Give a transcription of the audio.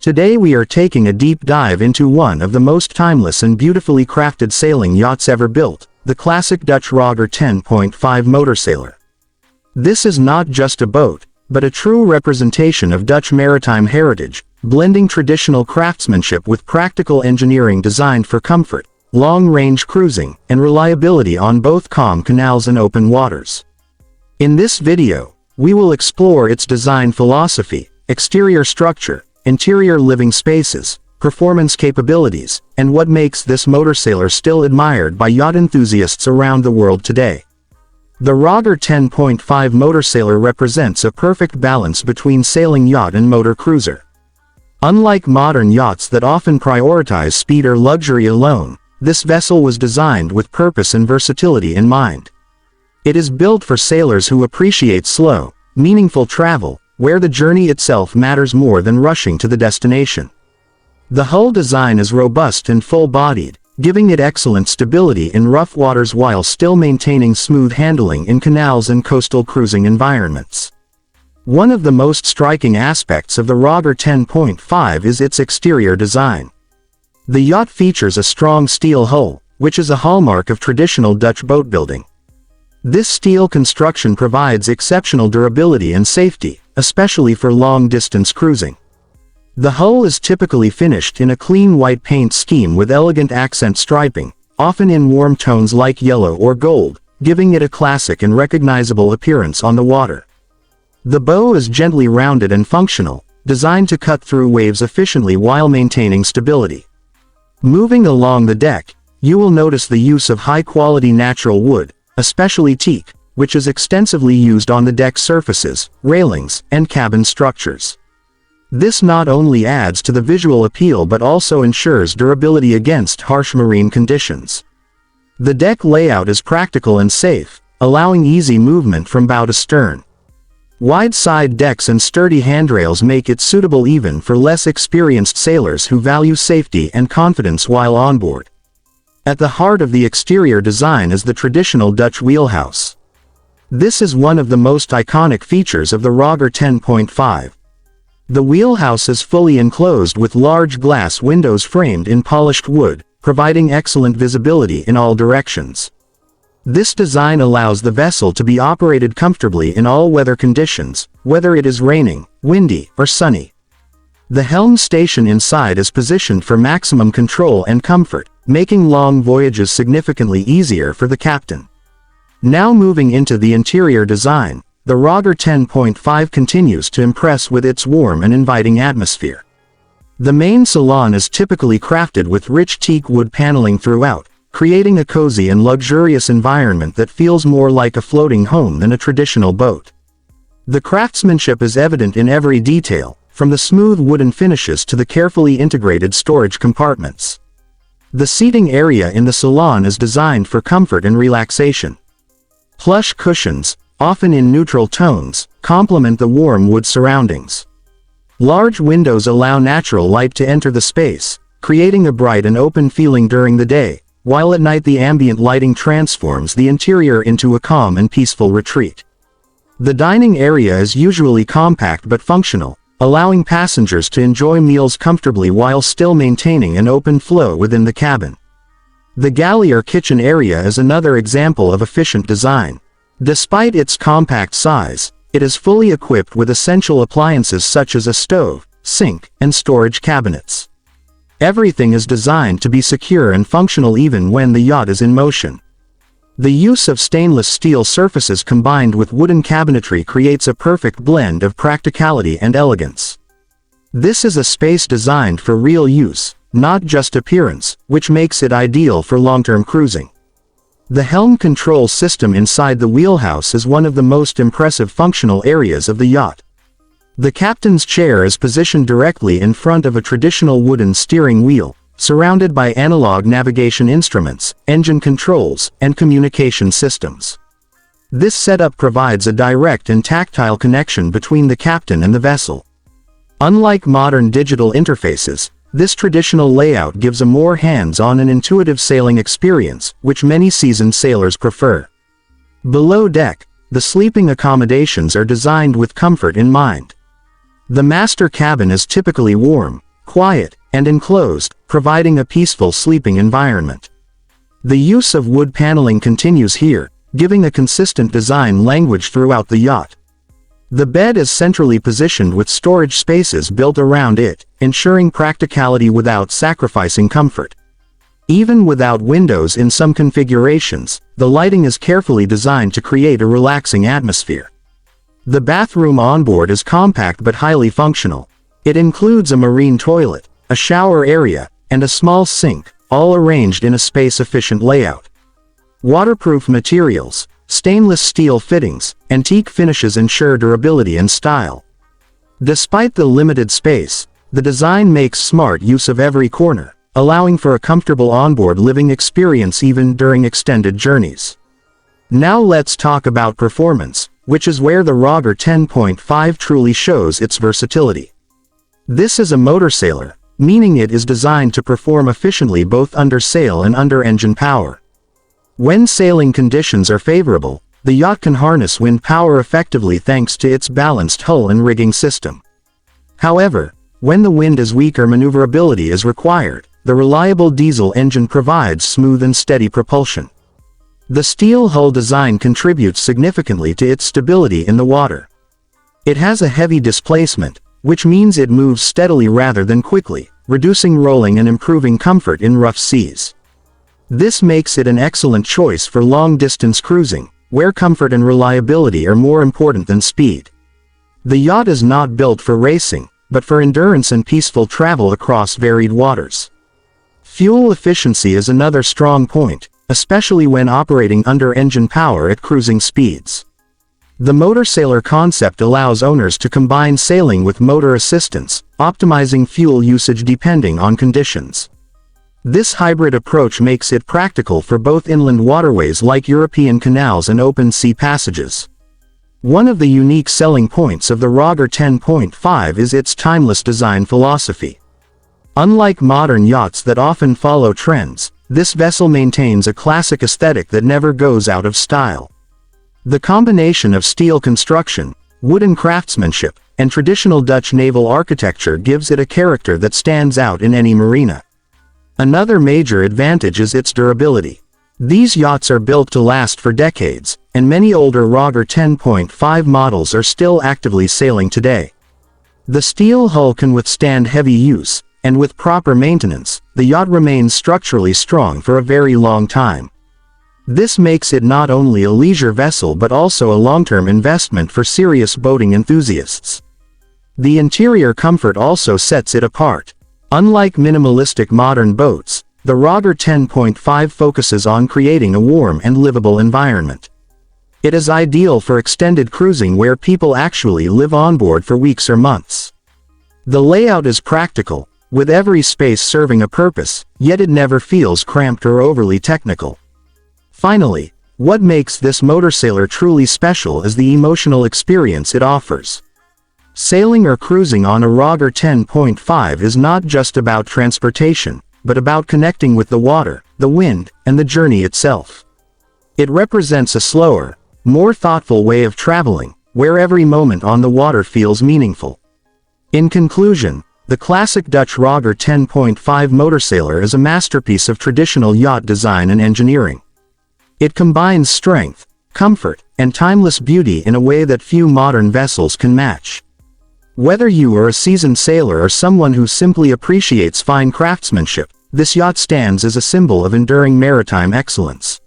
Today we are taking a deep dive into one of the most timeless and beautifully crafted sailing yachts ever built, the Classic Dutch Rogger 10.5 Motorsailer. This is not just a boat, but a true representation of Dutch maritime heritage, blending traditional craftsmanship with practical engineering designed for comfort, long-range cruising, and reliability on both calm canals and open waters. In this video, we will explore its design philosophy, exterior structure, interior living spaces, performance capabilities, and what makes this motorsailer still admired by yacht enthusiasts around the world today. The Rogger 10.5 Motorsailer represents a perfect balance between sailing yacht and motor cruiser. Unlike modern yachts that often prioritize speed or luxury alone, this vessel was designed with purpose and versatility in mind. It is built for sailors who appreciate slow, meaningful travel, where the journey itself matters more than rushing to the destination. The hull design is robust and full-bodied, giving it excellent stability in rough waters while still maintaining smooth handling in canals and coastal cruising environments. One of the most striking aspects of the Rogger 10.5 is its exterior design. The yacht features a strong steel hull, which is a hallmark of traditional Dutch boat building. This steel construction provides exceptional durability and safety, especially for long-distance cruising. The hull is typically finished in a clean white paint scheme with elegant accent striping, often in warm tones like yellow or gold, giving it a classic and recognizable appearance on the water. The bow is gently rounded and functional, designed to cut through waves efficiently while maintaining stability. Moving along the deck, you will notice the use of high-quality natural wood, especially teak, which is extensively used on the deck surfaces, railings, and cabin structures. This not only adds to the visual appeal but also ensures durability against harsh marine conditions. The deck layout is practical and safe, allowing easy movement from bow to stern. Wide side decks and sturdy handrails make it suitable even for less experienced sailors who value safety and confidence while on board. At the heart of the exterior design is the traditional Dutch wheelhouse. This is one of the most iconic features of the Rogger 10.5. The wheelhouse is fully enclosed with large glass windows framed in polished wood, providing excellent visibility in all directions. This design allows the vessel to be operated comfortably in all weather conditions, whether it is raining, windy, or sunny. The helm station inside is positioned for maximum control and comfort, making long voyages significantly easier for the captain. Now moving into the interior design, the Rogger 10.5 continues to impress with its warm and inviting atmosphere. The main salon is typically crafted with rich teak wood paneling throughout, creating a cozy and luxurious environment that feels more like a floating home than a traditional boat. The craftsmanship is evident in every detail, from the smooth wooden finishes to the carefully integrated storage compartments. The seating area in the salon is designed for comfort and relaxation. Plush cushions, often in neutral tones, complement the warm wood surroundings. Large windows allow natural light to enter the space, creating a bright and open feeling during the day, while at night the ambient lighting transforms the interior into a calm and peaceful retreat. The dining area is usually compact but functional, allowing passengers to enjoy meals comfortably while still maintaining an open flow within the cabin. The galley or kitchen area is another example of efficient design. Despite its compact size, it is fully equipped with essential appliances such as a stove, sink, and storage cabinets. Everything is designed to be secure and functional even when the yacht is in motion. The use of stainless steel surfaces combined with wooden cabinetry creates a perfect blend of practicality and elegance. This is a space designed for real use, not just appearance, which makes it ideal for long-term cruising. The helm control system inside the wheelhouse is one of the most impressive functional areas of the yacht. The captain's chair is positioned directly in front of a traditional wooden steering wheel, surrounded by analog navigation instruments, engine controls, and communication systems. This setup provides a direct and tactile connection between the captain and the vessel. Unlike modern digital interfaces, this traditional layout gives a more hands-on and intuitive sailing experience, which many seasoned sailors prefer. Below deck, the sleeping accommodations are designed with comfort in mind. The master cabin is typically warm, quiet, and enclosed, providing a peaceful sleeping environment. The use of wood paneling continues here, giving a consistent design language throughout the yacht. The bed is centrally positioned with storage spaces built around it, ensuring practicality without sacrificing comfort. Even without windows in some configurations, the lighting is carefully designed to create a relaxing atmosphere. The bathroom onboard is compact but highly functional. It includes a marine toilet, a shower area, and a small sink, all arranged in a space-efficient layout. Waterproof materials, stainless steel fittings, and teak finishes ensure durability and style. Despite the limited space, the design makes smart use of every corner, allowing for a comfortable onboard living experience even during extended journeys. Now let's talk about performance, which is where the Rogger 10.5 truly shows its versatility. This is a motorsailer, meaning it is designed to perform efficiently both under sail and under engine power. When sailing conditions are favorable, the yacht can harness wind power effectively thanks to its balanced hull and rigging system. However, when the wind is weak or maneuverability is required, the reliable diesel engine provides smooth and steady propulsion. The steel hull design contributes significantly to its stability in the water. It has a heavy displacement, which means it moves steadily rather than quickly, reducing rolling and improving comfort in rough seas. This makes it an excellent choice for long-distance cruising, where comfort and reliability are more important than speed. The yacht is not built for racing, but for endurance and peaceful travel across varied waters. Fuel efficiency is another strong point, especially when operating under engine power at cruising speeds. The motorsailer concept allows owners to combine sailing with motor assistance, optimizing fuel usage depending on conditions. This hybrid approach makes it practical for both inland waterways like European canals and open sea passages. One of the unique selling points of the Rogger 10.5 is its timeless design philosophy. Unlike modern yachts that often follow trends, this vessel maintains a classic aesthetic that never goes out of style. The combination of steel construction, wooden craftsmanship, and traditional Dutch naval architecture gives it a character that stands out in any marina. Another major advantage is its durability. These yachts are built to last for decades, and many older Rogger 10.5 models are still actively sailing today. The steel hull can withstand heavy use, and with proper maintenance, the yacht remains structurally strong for a very long time. This makes it not only a leisure vessel but also a long-term investment for serious boating enthusiasts. The interior comfort also sets it apart. Unlike minimalistic modern boats, the Rogger 10.5 focuses on creating a warm and livable environment. It is ideal for extended cruising where people actually live on board for weeks or months. The layout is practical, with every space serving a purpose, yet it never feels cramped or overly technical. Finally, what makes this motorsailer truly special is the emotional experience it offers. Sailing or cruising on a Rogger 10.5 is not just about transportation, but about connecting with the water, the wind, and the journey itself. It represents a slower, more thoughtful way of traveling, where every moment on the water feels meaningful. In conclusion, the Classic Dutch Rogger 10.5 Motorsailer is a masterpiece of traditional yacht design and engineering. It combines strength, comfort, and timeless beauty in a way that few modern vessels can match. Whether you are a seasoned sailor or someone who simply appreciates fine craftsmanship, this yacht stands as a symbol of enduring maritime excellence.